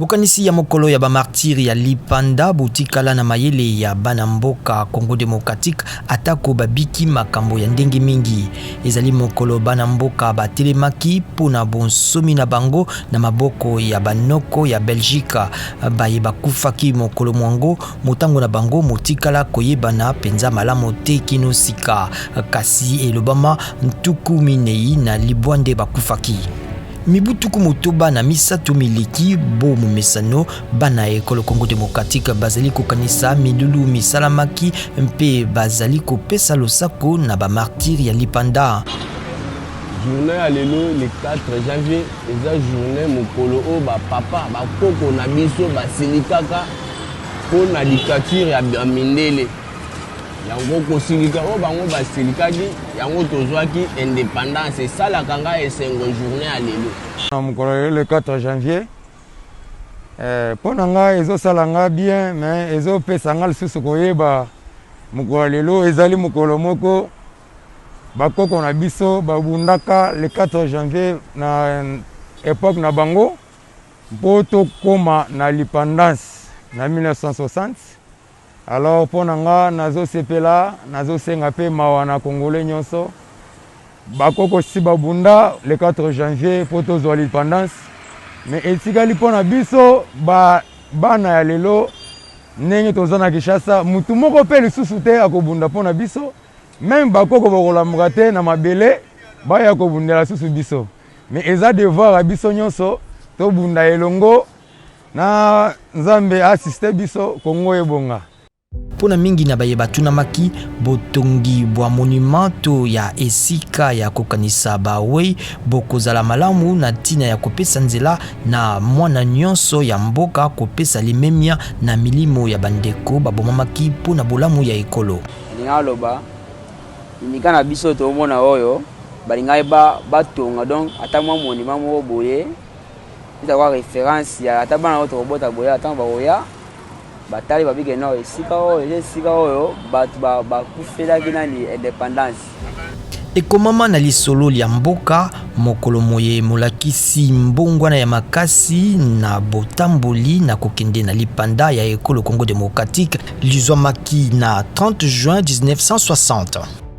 Bokanisi ya mokolo ya bamartiri ya Lipanda butikala na mayele ya Banamboka Congo Démocratique atako babiki makambo ya ndenge mingi. Ezali mokolo Banamboka batelemaki pona bonsomi na bango na maboko ya banoko ya Belgique. Baye bakufaki mokolo mwango motango na bango motikala koyebana penza malamu te kinosika. Kasi elobama ntuku minei na libwande bakufaki. Mibutuku motoba na misato miliki bo mumesano bana ekolo Congo Démocratique bazali kokanisa milulu misalamaki mpe bazali kopesa losako na ba martyr ya Lipanda. Journée ya lelo le 4 janvier eza journée mokolo o ba papa ba koko na biso ba silikaka po na dictature ya Mindele. Yango kosilika o bango ba silikaki yango tozwaki indépendance sala kanga esengo journée ya lelo na mokolo le 4 janvier pona nga ezo salanga bien mais ezo pesa nga lisusu koyeba mokolo lelo ezali mokolo moko bakoko na biso babundaka le 4 janvier na époque na bango mpo tokoma na l'indépendance na 1960. Alors pour nga nazo sepela nazo senga pe mawa na congolais nyonso bakoko si babunda le 4 janvier pour tozwa l'indépendance mais etikali pona biso bana ya lelo ndenge tozana Kinshasa mutu moko pe lisusu te akobunda pona biso même bakoko bakolamuka te na mabele baya kobundela susu biso mais eza devoir ya biso nyonso tobunda elongo na Nzambe assiste biso Kongo ebonga. Pona mingi na baye batunamaki botongi bwa monumento ya esika ya kokanisa bawe bokozala malamu na tina ya kopesa nzela na mwana nyonso ya mboka kopesa limemia na milimo ya bandeko babomamaki pona bolamu ya ekolo. Ngaloba inika na biso to mona oyo balingai batonga donc ata mwa monument mo boye ita kwa référence ya ata bana auto robota boya ata baoya batali babike no esika oyo batu bakufelaki nani indépendance. Ekomama na lisolo lya mboka mokolo moye molakisi mbongwana ya makasi na botamboli na kokende na Lipanda ya ekolo Congo Démocratique lizwamaki na 30 juin 1960.